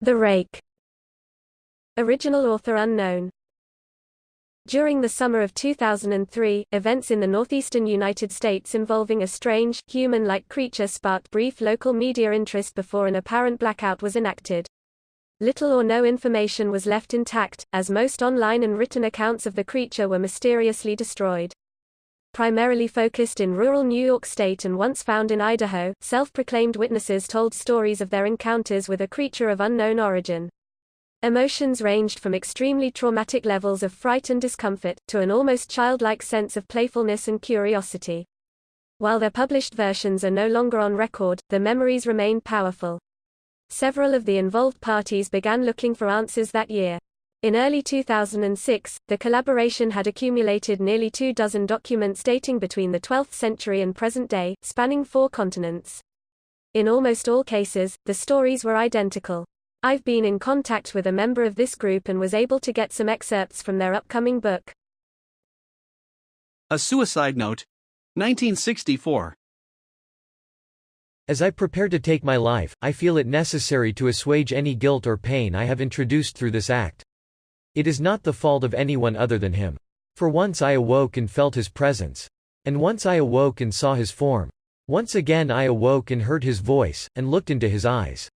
The Rake. Original author unknown. During the summer of 2003, events in the northeastern United States involving a strange, human-like creature sparked brief local media interest before an apparent blackout was enacted. Little or no information was left intact, as most online and written accounts of the creature were mysteriously destroyed. Primarily focused in rural New York State and once found in Idaho, self-proclaimed witnesses told stories of their encounters with a creature of unknown origin. Emotions ranged from extremely traumatic levels of fright and discomfort, to an almost childlike sense of playfulness and curiosity. While their published versions are no longer on record, the memories remain powerful. Several of the involved parties began looking for answers that year. In early 2006, the collaboration had accumulated nearly 24 documents dating between the 12th century and present day, spanning 4 continents. In almost all cases, the stories were identical. I've been in contact with a member of this group and was able to get some excerpts from their upcoming book. A Suicide Note. 1964. As I prepare to take my life, I feel it necessary to assuage any guilt or pain I have introduced through this act. It is not the fault of anyone other than him. For once I awoke and felt his presence. And once I awoke and saw his form. Once again I awoke and heard his voice, and looked into his eyes.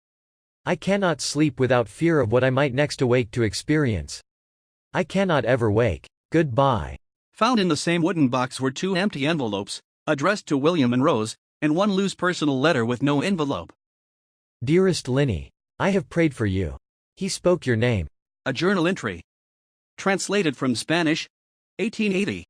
I cannot sleep without fear of what I might next awake to experience. I cannot ever wake. Goodbye. Found in the same wooden box were 2 empty envelopes, addressed to William and Rose, and 1 loose personal letter with no envelope. Dearest Linny, I have prayed for you. He spoke your name. A journal entry. Translated from Spanish. 1880.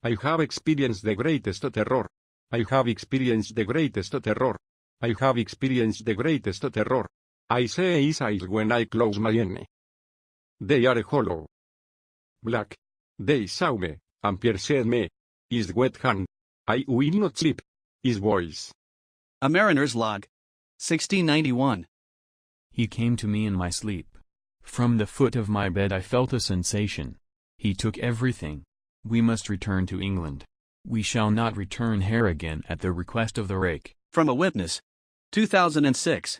I have experienced the greatest terror. I have experienced the greatest terror. I have experienced the greatest terror. I see his eyes when I close my eyes. They are hollow. Black. They saw me, and pierced me. His wet hand. I will not sleep. His voice. A Mariner's Log. 1691. He came to me in my sleep. From the foot of my bed I felt a sensation. He took everything. We must return to England. We shall not return here again at the request of the Rake. From a Witness. 2006.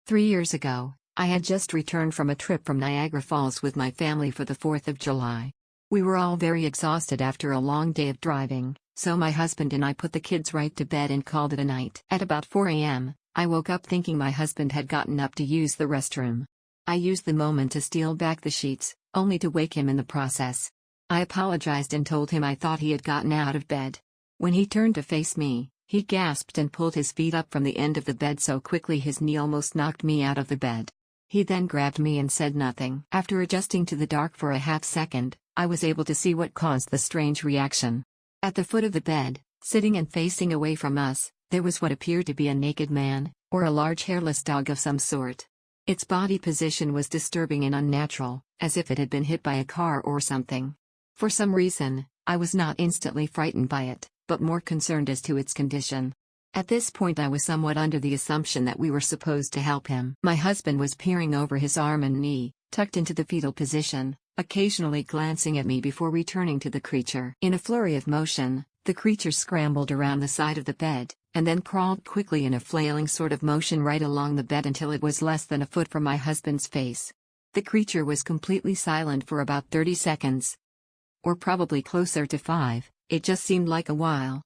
3 years ago, I had just returned from a trip from Niagara Falls with my family for the 4th of July. We were all very exhausted after a long day of driving, so my husband and I put the kids right to bed and called it a night. At about 4 a.m., I woke up thinking my husband had gotten up to use the restroom. I used the moment to steal back the sheets, only to wake him in the process. I apologized and told him I thought he had gotten out of bed. When he turned to face me, he gasped and pulled his feet up from the end of the bed so quickly his knee almost knocked me out of the bed. He then grabbed me and said nothing. After adjusting to the dark for a half second, I was able to see what caused the strange reaction. At the foot of the bed, sitting and facing away from us, there was what appeared to be a naked man, or a large hairless dog of some sort. Its body position was disturbing and unnatural, as if it had been hit by a car or something. For some reason, I was not instantly frightened by it, but more concerned as to its condition. At this point I was somewhat under the assumption that we were supposed to help him. My husband was peering over his arm and knee, tucked into the fetal position, occasionally glancing at me before returning to the creature. In a flurry of motion, the creature scrambled around the side of the bed, and then crawled quickly in a flailing sort of motion right along the bed until it was less than a foot from my husband's face. The creature was completely silent for about 30 seconds. Or probably closer to 5, it just seemed like a while.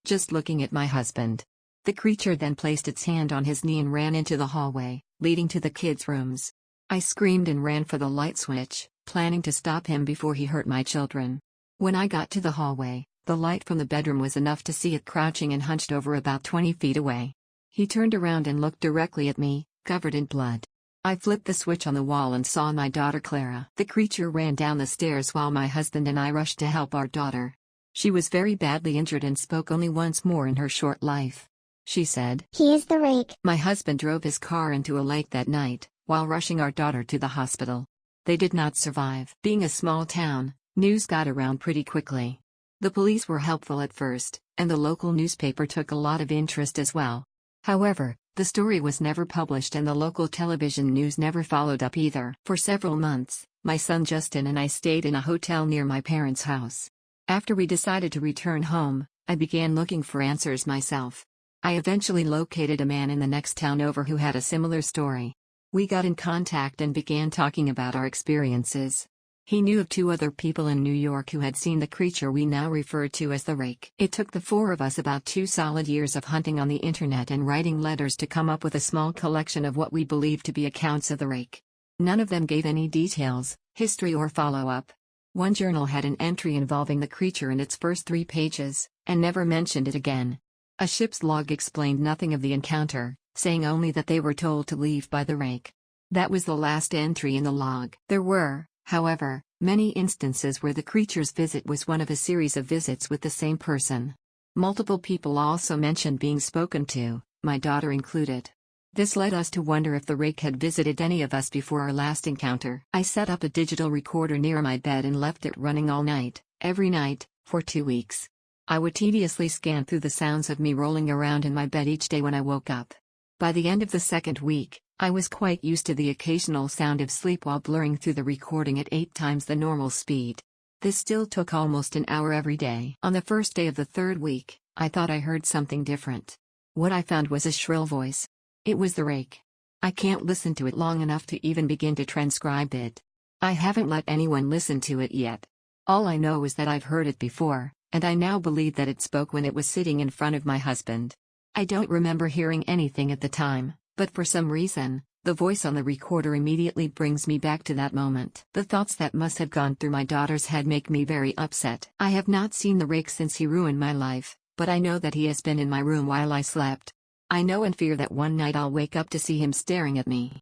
Just looking at my husband. The creature then placed its hand on his knee and ran into the hallway, leading to the kids' rooms. I screamed and ran for the light switch, planning to stop him before he hurt my children. When I got to the hallway, the light from the bedroom was enough to see it crouching and hunched over about 20 feet away. He turned around and looked directly at me, covered in blood. I flipped the switch on the wall and saw my daughter Clara. The creature ran down the stairs while my husband and I rushed to help our daughter. She was very badly injured and spoke only once more in her short life. She said, "He is the Rake." My husband drove his car into a lake that night, while rushing our daughter to the hospital. They did not survive. Being a small town, news got around pretty quickly. The police were helpful at first, and the local newspaper took a lot of interest as well. However, the story was never published and the local television news never followed up either. For several months, my son Justin and I stayed in a hotel near my parents' house. After we decided to return home, I began looking for answers myself. I eventually located a man in the next town over who had a similar story. We got in contact and began talking about our experiences. He knew of 2 other people in New York who had seen the creature we now refer to as the Rake. It took the 4 of us about 2 solid years of hunting on the internet and writing letters to come up with a small collection of what we believed to be accounts of the Rake. None of them gave any details, history or follow-up. One journal had an entry involving the creature in its first 3 pages, and never mentioned it again. A ship's log explained nothing of the encounter, saying only that they were told to leave by the Rake. That was the last entry in the log. There were, however, many instances where the creature's visit was one of a series of visits with the same person. Multiple people also mentioned being spoken to, my daughter included. This led us to wonder if the Rake had visited any of us before our last encounter. I set up a digital recorder near my bed and left it running all night, every night, for 2 weeks. I would tediously scan through the sounds of me rolling around in my bed each day when I woke up. By the end of the 2nd week, I was quite used to the occasional sound of sleep while blurring through the recording at 8 times the normal speed. This still took almost an hour every day. On the first day of the 3rd week, I thought I heard something different. What I found was a shrill voice. It was the Rake. I can't listen to it long enough to even begin to transcribe it. I haven't let anyone listen to it yet. All I know is that I've heard it before, and I now believe that it spoke when it was sitting in front of my husband. I don't remember hearing anything at the time, but for some reason, the voice on the recorder immediately brings me back to that moment. The thoughts that must have gone through my daughter's head make me very upset. I have not seen the Rake since he ruined my life, but I know that he has been in my room while I slept. I know and fear that one night I'll wake up to see him staring at me.